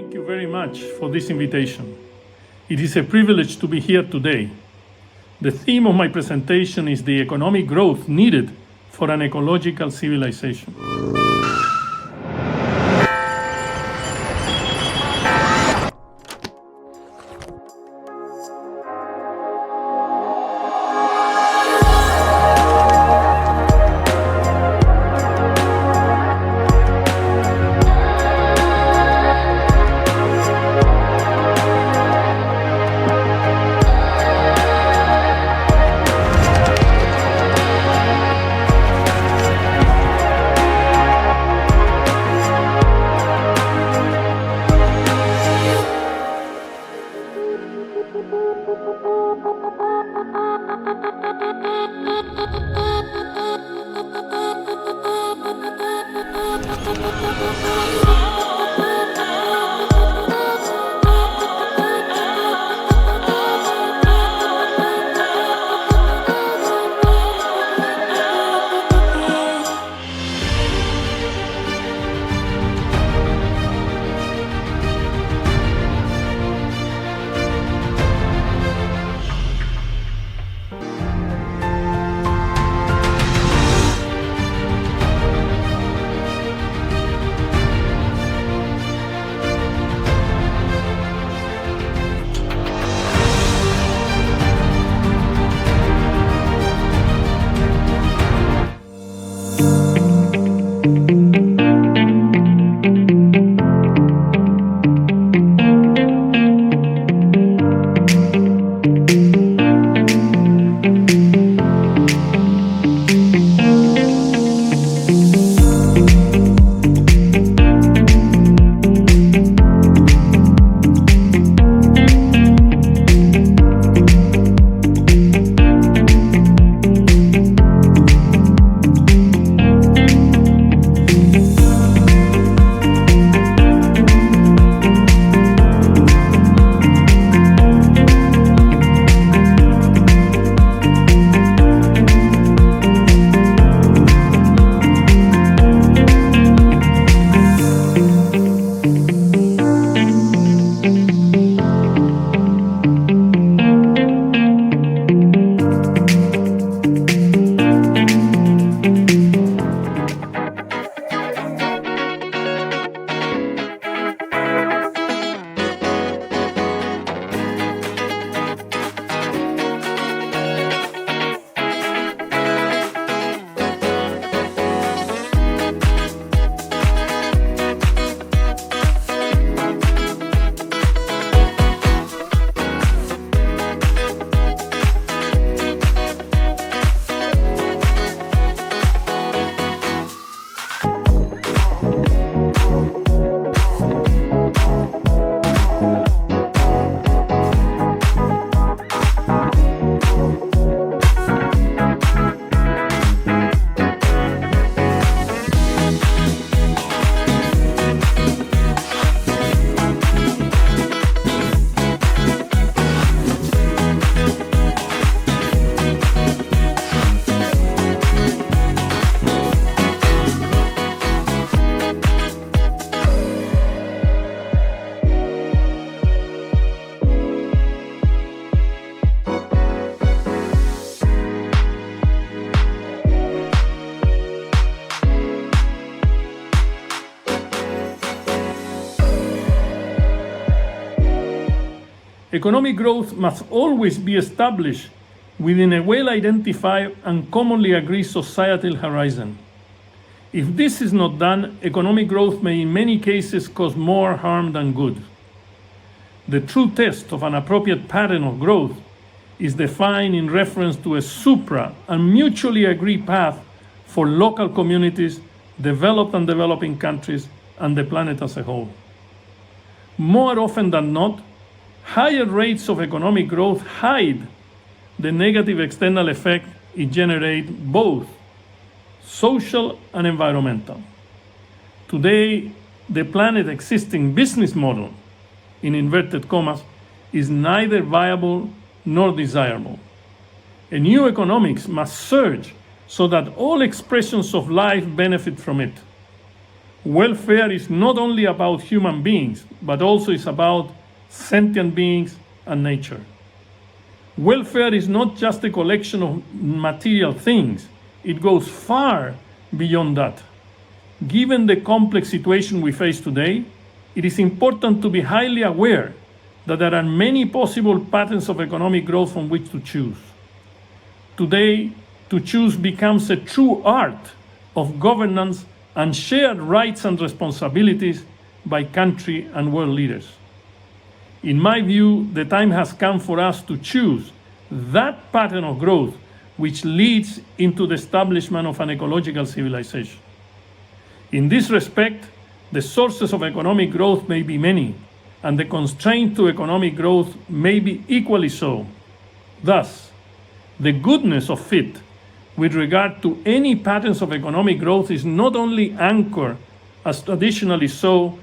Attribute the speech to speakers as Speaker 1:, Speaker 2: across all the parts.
Speaker 1: Thank you very much for this invitation. It is a privilege to be here today. The theme of my presentation is the economic growth needed for an ecological civilization. Economic growth must always be established within a well-identified and commonly agreed societal horizon. If this is not done, economic growth may in many cases cause more harm than good. The true test of an appropriate pattern of growth is defined in reference to a supra and mutually agreed path for local communities, developed and developing countries, and the planet as a whole. More often than not, higher rates of economic growth hide the negative external effect it generates, both social and environmental. Today, the planet's existing business model, in inverted commas, is neither viable nor desirable. A new economics must surge so that all expressions of life benefit from it. Welfare is not only about human beings, but also is about sentient beings and nature. Welfare is not just a collection of material things. It goes far beyond that. Given the complex situation we face today, it is important to be highly aware that there are many possible patterns of economic growth from which to choose. Today, to choose becomes a true art of governance and shared rights and responsibilities by country and world leaders. In my view, the time has come for us to choose that pattern of growth which leads into the establishment of an ecological civilization. In this respect, the sources of economic growth may be many, and the constraint to economic growth may be equally so. Thus, the goodness of fit with regard to any patterns of economic growth is not only anchored, as traditionally so,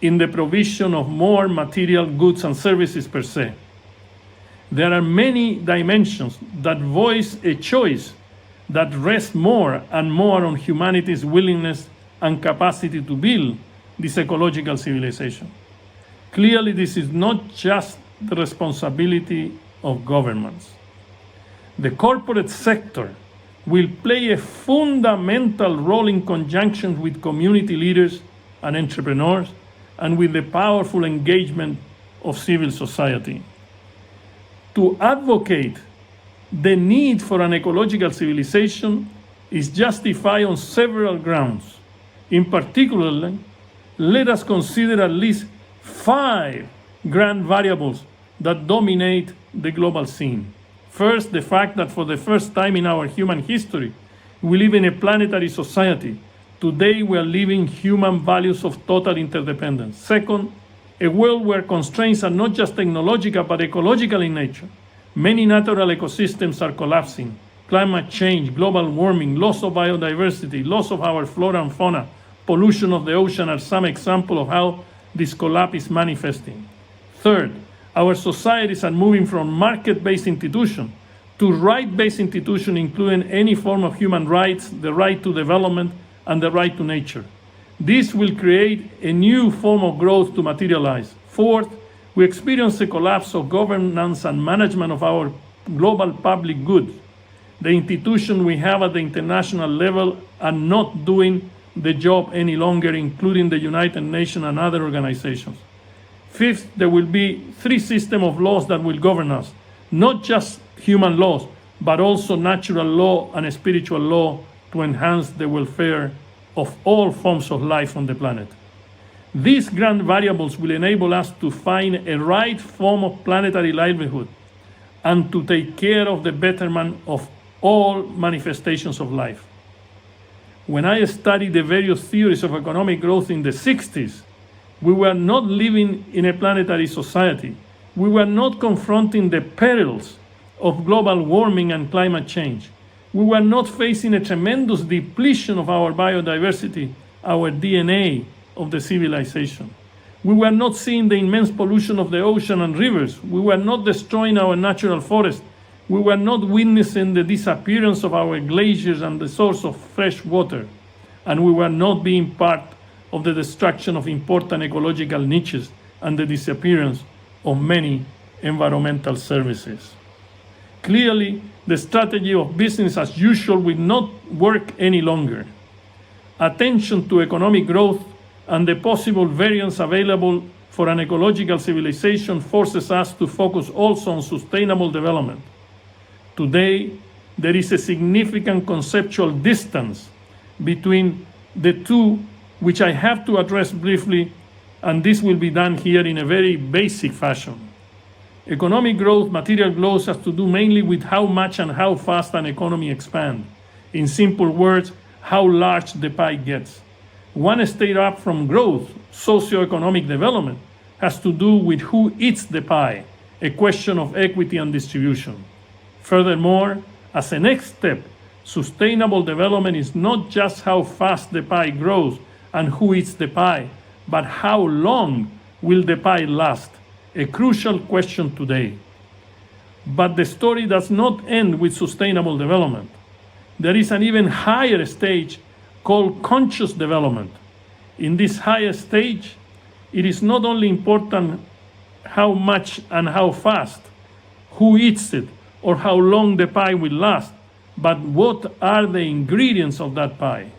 Speaker 1: in the provision of more material goods and services per se. There are many dimensions that voice a choice that rests more and more on humanity's willingness and capacity to build this ecological civilization. Clearly, this is not just the responsibility of governments. The corporate sector will play a fundamental role in conjunction with community leaders and entrepreneurs and with the powerful engagement of civil society. To advocate the need for an ecological civilization is justified on several grounds. In particular, let us consider at least 5 grand variables that dominate the global scene. First, the fact that for the first time in our human history, we live in a planetary society. Today, we are living human values of total interdependence. Second, a world where constraints are not just technological but ecological in nature. Many natural ecosystems are collapsing. Climate change, global warming, loss of biodiversity, loss of our flora and fauna, pollution of the ocean are some examples of how this collapse is manifesting. Third, our societies are moving from market-based institutions to right-based institutions, including any form of human rights, the right to development, and the right to nature. This will create a new form of growth to materialize. Fourth, we experience a collapse of governance and management of our global public goods. The institutions we have at the international level are not doing the job any longer, including the United Nations and other organizations. Fifth, there will be 3 systems of laws that will govern us, not just human laws, but also natural law and spiritual law to enhance the welfare of all forms of life on the planet. These grand variables will enable us to find a right form of planetary livelihood and to take care of the betterment of all manifestations of life. When I studied the various theories of economic growth in the 60s, we were not living in a planetary society. We were not confronting the perils of global warming and climate change. We were not facing a tremendous depletion of our biodiversity, our DNA of the civilization. We were not seeing the immense pollution of the ocean and rivers. We were not destroying our natural forests. We were not witnessing the disappearance of our glaciers and the source of fresh water. And we were not being part of the destruction of important ecological niches and the disappearance of many environmental services. Clearly, the strategy of business as usual will not work any longer. Attention to economic growth and the possible variants available for an ecological civilization forces us to focus also on sustainable development. Today, there is a significant conceptual distance between the two, which I have to address briefly, and this will be done here in a very basic fashion. Economic growth, material growth, has to do mainly with how much and how fast an economy expands. In simple words, how large the pie gets. One step up from growth, socioeconomic development, has to do with who eats the pie, a question of equity and distribution. Furthermore, as a next step, sustainable development is not just how fast the pie grows and who eats the pie, but how long will the pie last, a crucial question today. But the story does not end with sustainable development. There is an even higher stage called conscious development. In this higher stage, it is not only important how much and how fast, who eats it, or how long the pie will last, but what are the ingredients of that pie.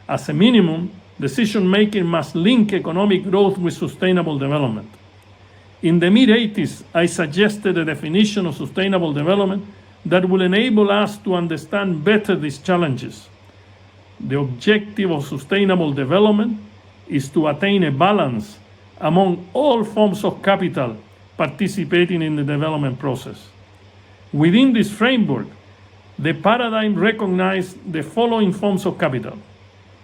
Speaker 1: As a minimum, decision-making must link economic growth with sustainable development. In the mid-80s, I suggested a definition of sustainable development that will enable us to understand better these challenges. The objective of sustainable development is to attain a balance among all forms of capital participating in the development process. Within this framework, the paradigm recognizes the following forms of capital: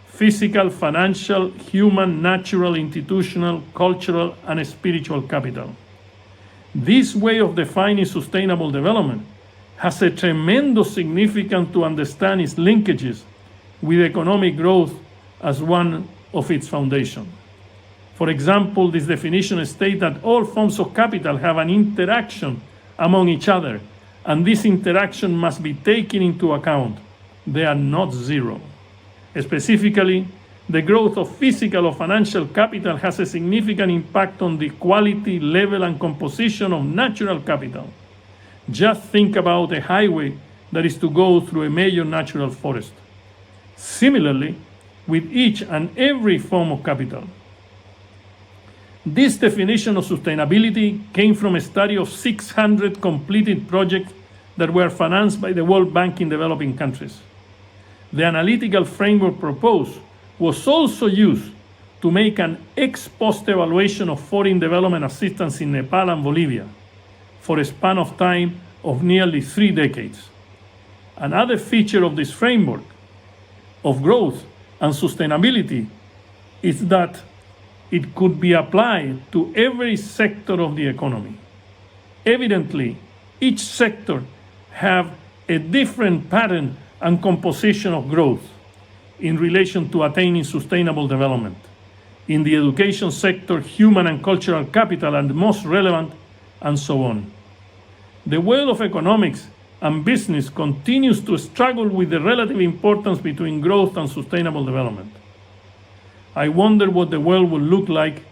Speaker 1: physical, financial, human, natural, institutional, cultural, and spiritual capital. This way of defining sustainable development has a tremendous significance to understand its linkages with economic growth as one of its foundations. For example, this definition states that all forms of capital have an interaction among each other, and this interaction must be taken into account. They are not zero. Specifically, the growth of physical or financial capital has a significant impact on the quality, level, and composition of natural capital. Just think about a highway that is to go through a major natural forest. Similarly, with each and every form of capital. This definition of sustainability came from a study of 600 completed projects that were financed by the World Bank in developing countries. The analytical framework proposed was also used to make an ex post evaluation of foreign development assistance in Nepal and Bolivia for a span of time of nearly 3 decades. Another feature of this framework of growth and sustainability is that it could be applied to every sector of the economy. Evidently, each sector have a different pattern and composition of growth in relation to attaining sustainable development. In the education sector, human and cultural capital are the most relevant, and so on. The world of economics and business continues to struggle with the relative importance between growth and sustainable development. I wonder what the world will look like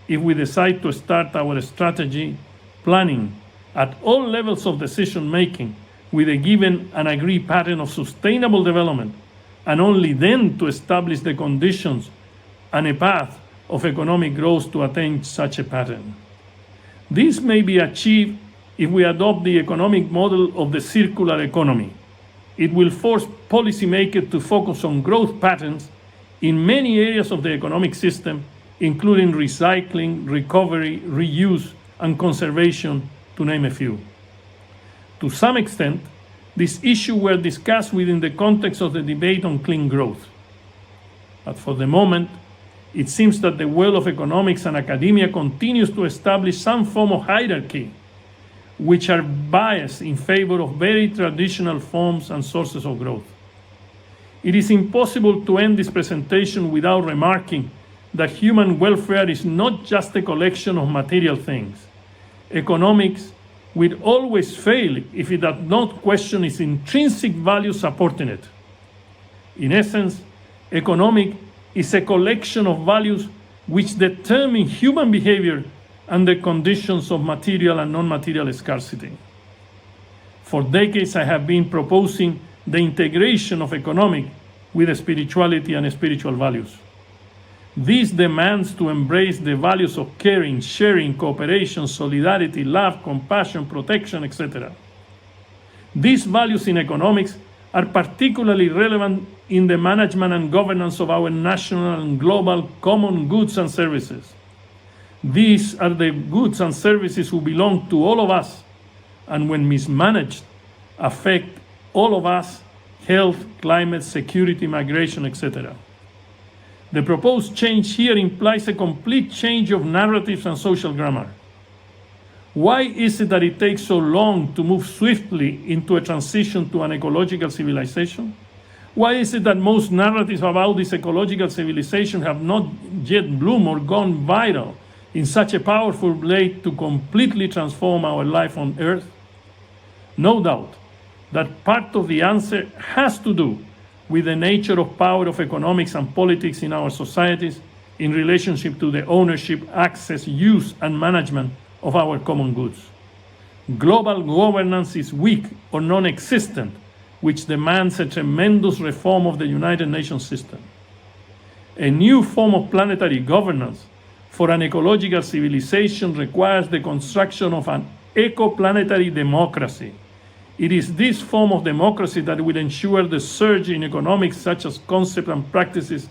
Speaker 1: if we decide to start our strategy planning at all levels of decision making with a given and agreed pattern of sustainable development, and only then to establish the conditions and a path of economic growth to attain such a pattern. This may be achieved if we adopt the economic model of the circular economy. It will force policymakers to focus on growth patterns in many areas of the economic system, including recycling, recovery, reuse, and conservation, to name a few. To some extent, these issues were discussed within the context of the debate on clean growth. But for the moment, it seems that the world of economics and academia continues to establish some form of hierarchy, which are biased in favor of very traditional forms and sources of growth. It is impossible to end this presentation without remarking that human welfare is not just a collection of material things. Economics will always fail if it does not question its intrinsic value supporting it. In essence, economic is a collection of values which determine human behavior and the conditions of material and non-material scarcity. For decades, I have been proposing the integration of economic with spirituality and spiritual values. This demands to embrace the values of caring, sharing, cooperation, solidarity, love, compassion, protection, etc. These values in economics are particularly relevant in the management and governance of our national and global common goods and services. These are the goods and services who belong to all of us, and when mismanaged, affect all of us: health, climate, security, migration, etc. The proposed change here implies a complete change of narratives and social grammar. Why is it that it takes so long to move swiftly into a transition to an ecological civilization? Why is it that most narratives about this ecological civilization have not yet bloomed or gone viral in such a powerful way to completely transform our life on Earth? No doubt that part of the answer has to do with the nature of power of economics and politics in our societies in relationship to the ownership, access, use, and management of our common goods. Global governance is weak or non-existent, which demands a tremendous reform of the United Nations system. A new form of planetary governance for an ecological civilization requires the construction of an eco-planetary democracy. It is this form of democracy that will ensure the surge in economics, such as concepts and practices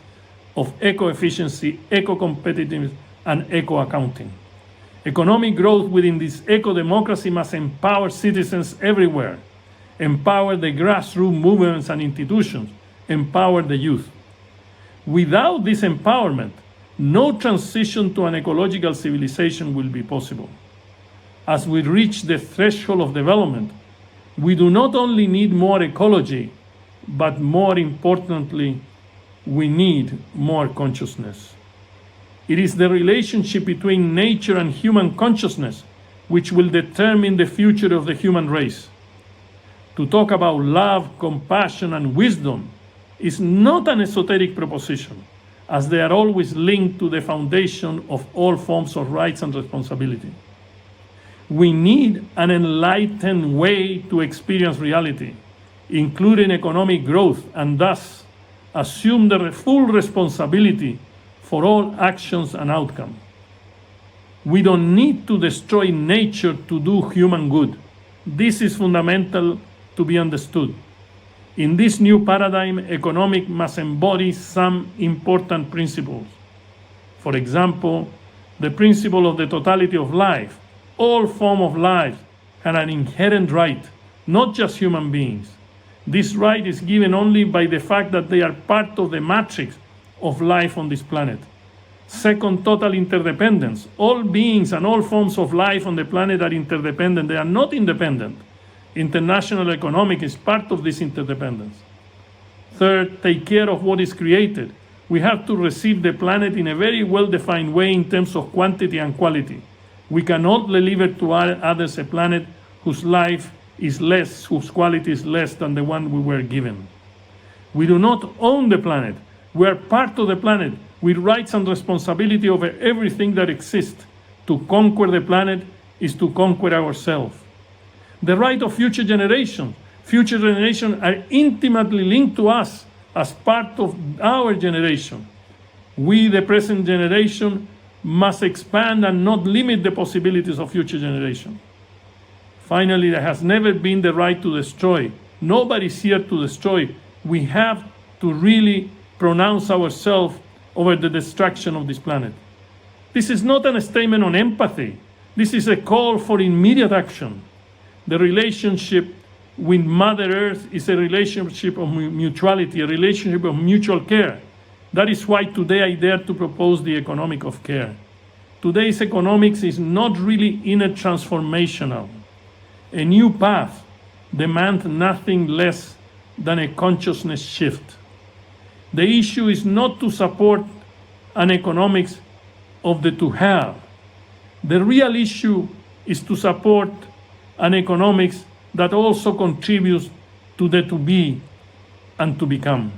Speaker 1: of eco-efficiency, eco-competitiveness, and eco-accounting. Economic growth within this eco-democracy must empower citizens everywhere, empower the grassroots movements and institutions, empower the youth. Without this empowerment, no transition to an ecological civilization will be possible. As we reach the threshold of development, we do not only need more ecology, but more importantly, we need more consciousness. It is the relationship between nature and human consciousness which will determine the future of the human race. To talk about love, compassion, and wisdom is not an esoteric proposition, as they are always linked to the foundation of all forms of rights and responsibility. We need an enlightened way to experience reality, including economic growth, and thus assume the full responsibility for all actions and outcomes. We don't need to destroy nature to do human good. This is fundamental to be understood. In this new paradigm, economics must embody some important principles. For example, the principle of the totality of life. All forms of life have an inherent right, not just human beings. This right is given only by the fact that they are part of the matrix of life on this planet. Second, total interdependence. All beings and all forms of life on the planet are interdependent. They are not independent. International economics is part of this interdependence. Third, take care of what is created. We have to receive the planet in a very well-defined way in terms of quantity and quality. We cannot deliver to others a planet whose life is less, whose quality is less than the one we were given. We do not own the planet. We are part of the planet with rights and responsibility over everything that exists. To conquer the planet is to conquer ourselves. The right of future generations. Future generations are intimately linked to us as part of our generation. We, the present generation, must expand and not limit the possibilities of future generations. Finally, there has never been the right to destroy. Nobody's here to destroy. We have to really pronounce ourselves over the destruction of this planet. This is not a statement on empathy. This is a call for immediate action. The relationship with Mother Earth is a relationship of mutuality, a relationship of mutual care. That is why today I dare to propose the economic of care. Today's economics is not really inner transformational. A new path demands nothing less than a consciousness shift. The issue is not to support an economics of the to have. The real issue is to support an economics that also contributes to the to be and to become.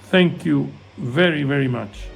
Speaker 1: Thank you very, very much.